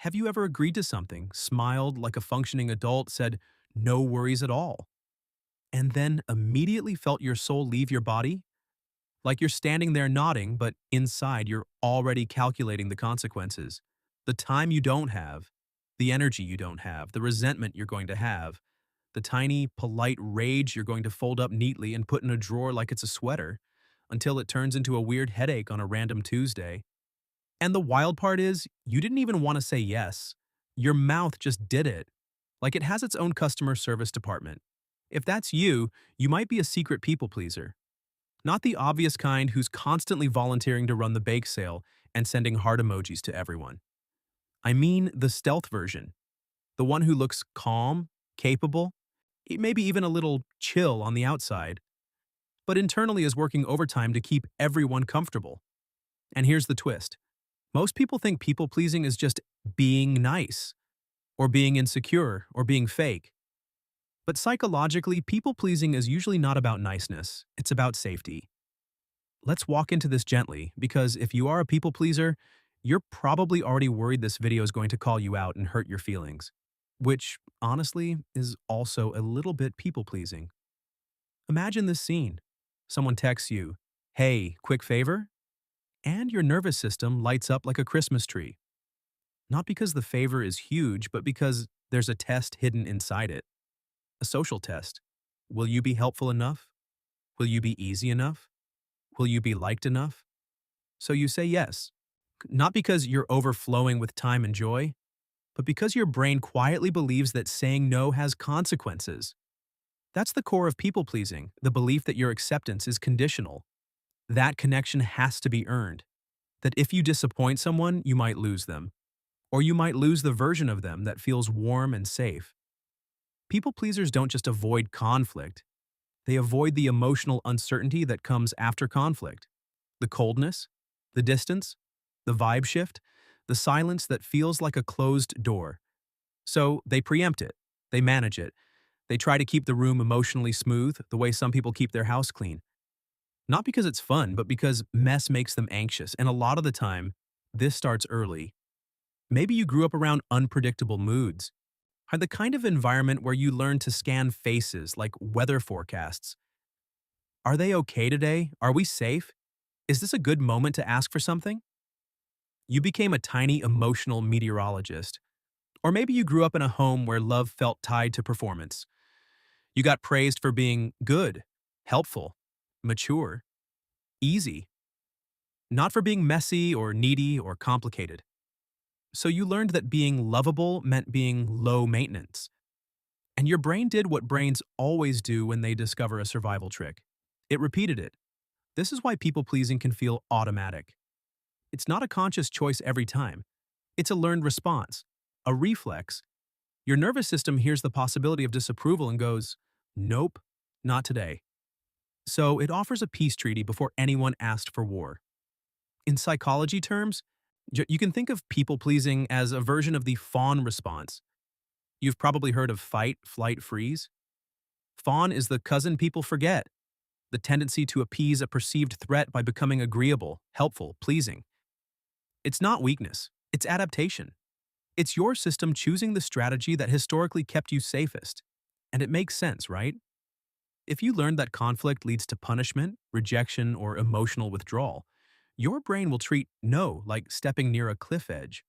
Have you ever agreed to something, smiled like a functioning adult, said, no worries at all, and then immediately felt your soul leave your body? Like you're standing there nodding, but inside you're already calculating the consequences. The time you don't have, the energy you don't have, the resentment you're going to have, the tiny, polite rage you're going to fold up neatly and put in a drawer like it's a sweater, until it turns into a weird headache on a random Tuesday. And the wild part is, you didn't even want to say yes. Your mouth just did it. Like it has its own customer service department. If that's you, you might be a secret people pleaser. Not the obvious kind who's constantly volunteering to run the bake sale and sending heart emojis to everyone. I mean the stealth version. The one who looks calm, capable, maybe even a little chill on the outside, but internally is working overtime to keep everyone comfortable. And here's the twist. Most people think people pleasing is just being nice, or being insecure, or being fake. But psychologically, people pleasing is usually not about niceness, it's about safety. Let's walk into this gently, because if you are a people pleaser, you're probably already worried this video is going to call you out and hurt your feelings, which, honestly, is also a little bit people pleasing. Imagine this scene. Someone texts you, "Hey, quick favor?" And your nervous system lights up like a Christmas tree. Not because the favor is huge, but because there's a test hidden inside it. A social test. Will you be helpful enough? Will you be easy enough? Will you be liked enough? So you say yes. Not because you're overflowing with time and joy, but because your brain quietly believes that saying no has consequences. That's the core of people pleasing, the belief that your acceptance is conditional. That connection has to be earned. That if you disappoint someone, you might lose them. Or you might lose the version of them that feels warm and safe. People pleasers don't just avoid conflict, they avoid the emotional uncertainty that comes after conflict. The coldness, the distance, the vibe shift, the silence that feels like a closed door. So they preempt it, they manage it, they try to keep the room emotionally smooth the way some people keep their house clean. Not because it's fun, but because mess makes them anxious, and a lot of the time, this starts early. Maybe you grew up around unpredictable moods, are the kind of environment where you learn to scan faces like weather forecasts. Are they okay today? Are we safe? Is this a good moment to ask for something? You became a tiny emotional meteorologist. Or maybe you grew up in a home where love felt tied to performance. You got praised for being good, helpful, mature, easy, not for being messy or needy or complicated. So you learned that being lovable meant being low maintenance. And your brain did what brains always do when they discover a survival trick. It repeated it. This is why people pleasing can feel automatic. It's not a conscious choice every time. It's a learned response, a reflex. Your nervous system hears the possibility of disapproval and goes, nope, not today. So it offers a peace treaty before anyone asked for war. In psychology terms, you can think of people pleasing as a version of the fawn response. You've probably heard of fight, flight, freeze. Fawn is the cousin people forget, the tendency to appease a perceived threat by becoming agreeable, helpful, pleasing. It's not weakness, it's adaptation. It's your system choosing the strategy that historically kept you safest. And it makes sense, right? If you learned that conflict leads to punishment, rejection, or emotional withdrawal, your brain will treat no like stepping near a cliff edge.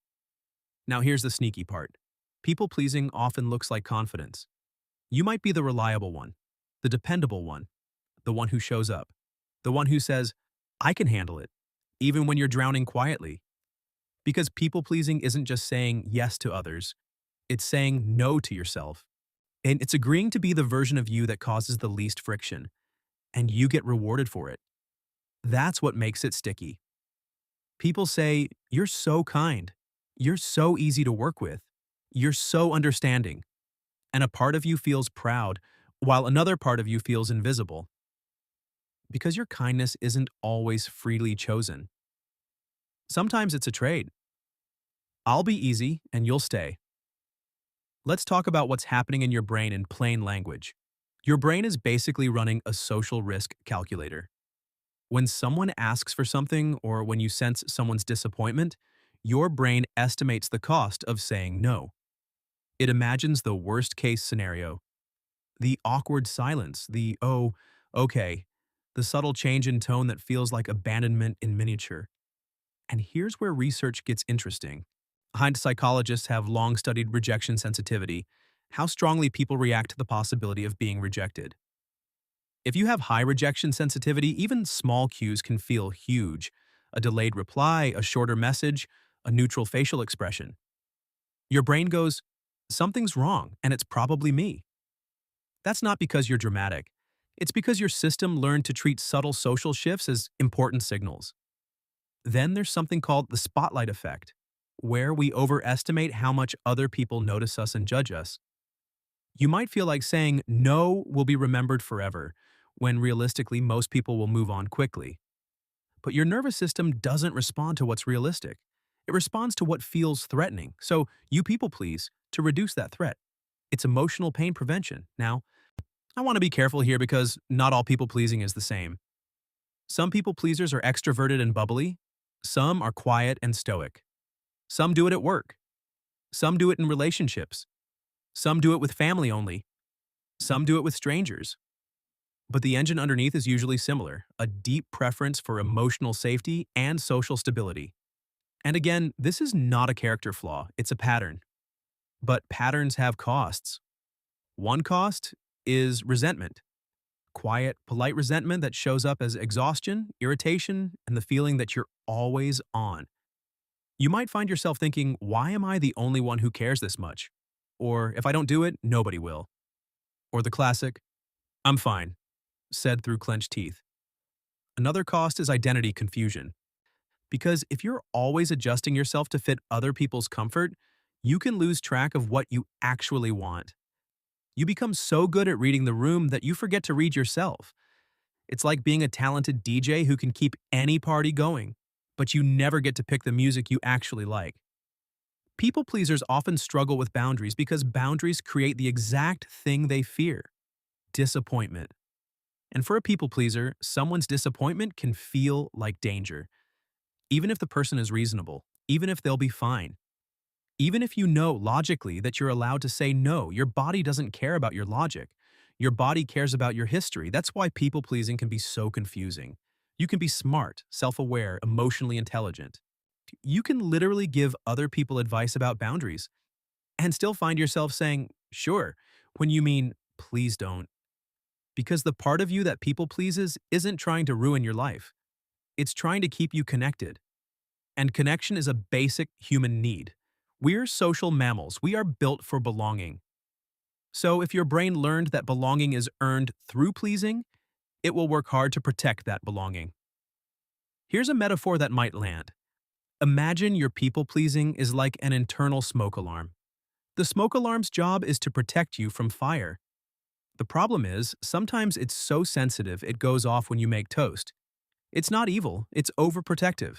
Now here's the sneaky part. People pleasing often looks like confidence. You might be the reliable one, the dependable one, the one who shows up, the one who says, I can handle it, even when you're drowning quietly. Because people pleasing isn't just saying yes to others, it's saying no to yourself. And it's agreeing to be the version of you that causes the least friction, and you get rewarded for it. That's what makes it sticky. People say, you're so kind, you're so easy to work with, you're so understanding. And a part of you feels proud, while another part of you feels invisible. Because your kindness isn't always freely chosen. Sometimes it's a trade. I'll be easy and you'll stay. Let's talk about what's happening in your brain in plain language. Your brain is basically running a social risk calculator. When someone asks for something or when you sense someone's disappointment, your brain estimates the cost of saying no. It imagines the worst case scenario, the awkward silence, the oh, okay, the subtle change in tone that feels like abandonment in miniature. And here's where research gets interesting. Psychologists have long studied rejection sensitivity, how strongly people react to the possibility of being rejected. If you have high rejection sensitivity, even small cues can feel huge. A delayed reply, a shorter message, a neutral facial expression. Your brain goes, something's wrong, and it's probably me. That's not because you're dramatic. It's because your system learned to treat subtle social shifts as important signals. Then there's something called the spotlight effect, where we overestimate how much other people notice us and judge us. You might feel like saying no will be remembered forever, when realistically most people will move on quickly. But your nervous system doesn't respond to what's realistic. It responds to what feels threatening. So you people please to reduce that threat. It's emotional pain prevention. Now, I want to be careful here because not all people pleasing is the same. Some people pleasers are extroverted and bubbly. Some are quiet and stoic. Some do it at work. Some do it in relationships. Some do it with family only. Some do it with strangers. But the engine underneath is usually similar, a deep preference for emotional safety and social stability. And again, this is not a character flaw, it's a pattern. But patterns have costs. One cost is resentment. Quiet, polite resentment that shows up as exhaustion, irritation, and the feeling that you're always on. You might find yourself thinking, why am I the only one who cares this much? Or if I don't do it, nobody will. Or the classic, I'm fine, said through clenched teeth. Another cost is identity confusion. Because if you're always adjusting yourself to fit other people's comfort, you can lose track of what you actually want. You become so good at reading the room that you forget to read yourself. It's like being a talented DJ who can keep any party going, but you never get to pick the music you actually like. People pleasers often struggle with boundaries because boundaries create the exact thing they fear: disappointment. And for a people pleaser, someone's disappointment can feel like danger. Even if the person is reasonable, even if they'll be fine. Even if you know logically that you're allowed to say no, your body doesn't care about your logic. Your body cares about your history. That's why people pleasing can be so confusing. You can be smart, self-aware, emotionally intelligent. You can literally give other people advice about boundaries and still find yourself saying, sure, when you mean, please don't. Because the part of you that people pleases isn't trying to ruin your life. It's trying to keep you connected. And connection is a basic human need. We're social mammals. We are built for belonging. So if your brain learned that belonging is earned through pleasing, it will work hard to protect that belonging. Here's a metaphor that might land. Imagine your people-pleasing is like an internal smoke alarm. The smoke alarm's job is to protect you from fire. The problem is, sometimes it's so sensitive it goes off when you make toast. It's not evil, it's overprotective.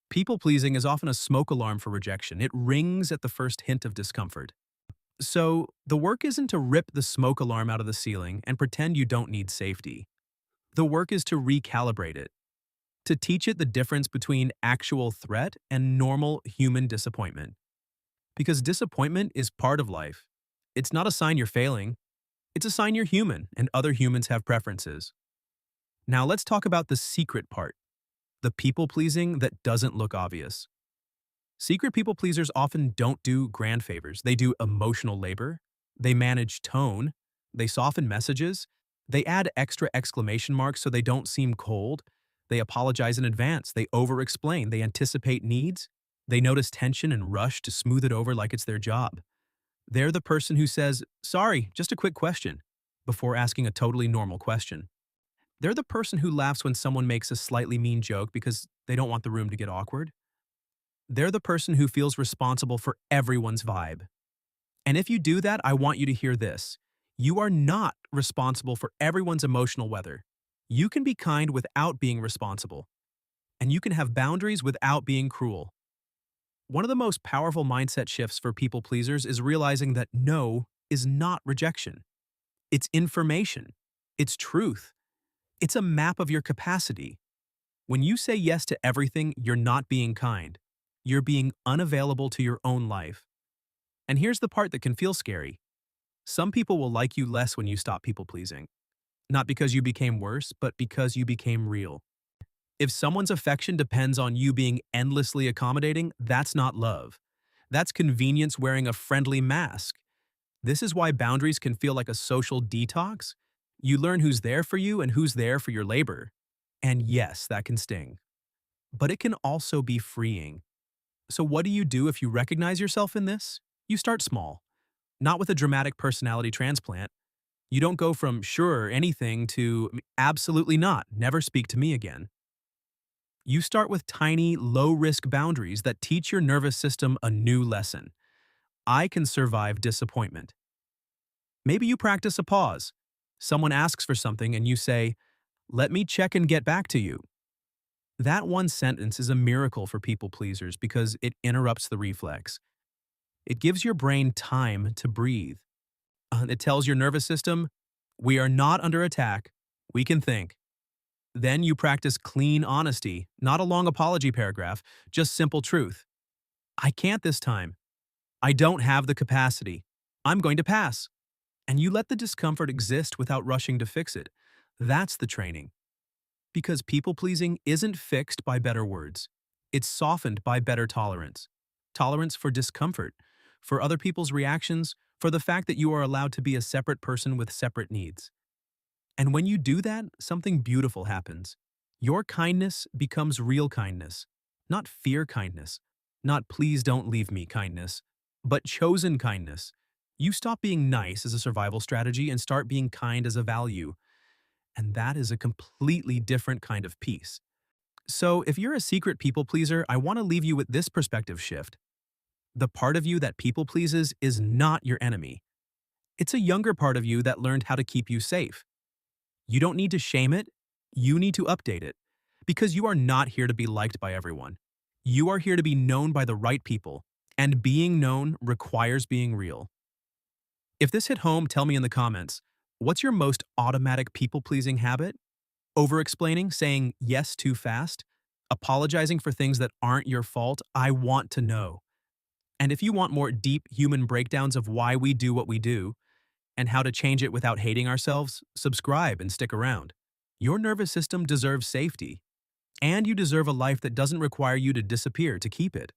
People-pleasing is often a smoke alarm for rejection. It rings at the first hint of discomfort. So, the work isn't to rip the smoke alarm out of the ceiling and pretend you don't need safety. The work is to recalibrate it, to teach it the difference between actual threat and normal human disappointment. Because disappointment is part of life. It's not a sign you're failing. It's a sign you're human and other humans have preferences. Now let's talk about the secret part, the people-pleasing that doesn't look obvious. Secret people-pleasers often don't do grand favors. They do emotional labor. They manage tone. They soften messages. They add extra exclamation marks so they don't seem cold. They apologize in advance. They over-explain. They anticipate needs. They notice tension and rush to smooth it over like it's their job. They're the person who says, "Sorry, just a quick question," before asking a totally normal question. They're the person who laughs when someone makes a slightly mean joke because they don't want the room to get awkward. They're the person who feels responsible for everyone's vibe. And if you do that, I want you to hear this. You are not responsible for everyone's emotional weather. You can be kind without being responsible. And you can have boundaries without being cruel. One of the most powerful mindset shifts for people pleasers is realizing that no is not rejection. It's information. It's truth. It's a map of your capacity. When you say yes to everything, you're not being kind. You're being unavailable to your own life. And here's the part that can feel scary. Some people will like you less when you stop people pleasing. Not because you became worse, but because you became real. If someone's affection depends on you being endlessly accommodating, that's not love. That's convenience wearing a friendly mask. This is why boundaries can feel like a social detox. You learn who's there for you and who's there for your labor. And yes, that can sting. But it can also be freeing. So what do you do if you recognize yourself in this? You start small. Not with a dramatic personality transplant. You don't go from sure anything to absolutely not, never speak to me again. You start with tiny, low-risk boundaries that teach your nervous system a new lesson. I can survive disappointment. Maybe you practice a pause. Someone asks for something and you say, "Let me check and get back to you." That one sentence is a miracle for people pleasers because it interrupts the reflex. It gives your brain time to breathe. It tells your nervous system, we are not under attack, we can think. Then you practice clean honesty, not a long apology paragraph, just simple truth. I can't this time. I don't have the capacity. I'm going to pass. And you let the discomfort exist without rushing to fix it. That's the training. Because people-pleasing isn't fixed by better words. It's softened by better tolerance. Tolerance for discomfort, for other people's reactions, for the fact that you are allowed to be a separate person with separate needs. And when you do that, something beautiful happens. Your kindness becomes real kindness, not fear kindness, not please don't leave me kindness, but chosen kindness. You stop being nice as a survival strategy and start being kind as a value. And that is a completely different kind of peace. So, if you're a secret people pleaser, I want to leave you with this perspective shift. The part of you that people pleases is not your enemy. It's a younger part of you that learned how to keep you safe. You don't need to shame it, you need to update it. Because you are not here to be liked by everyone. You are here to be known by the right people, and being known requires being real. If this hit home, tell me in the comments, what's your most automatic people-pleasing habit? Over-explaining, saying yes too fast? Apologizing for things that aren't your fault? I want to know. And if you want more deep human breakdowns of why we do what we do, and how to change it without hating ourselves, subscribe and stick around. Your nervous system deserves safety, and you deserve a life that doesn't require you to disappear to keep it.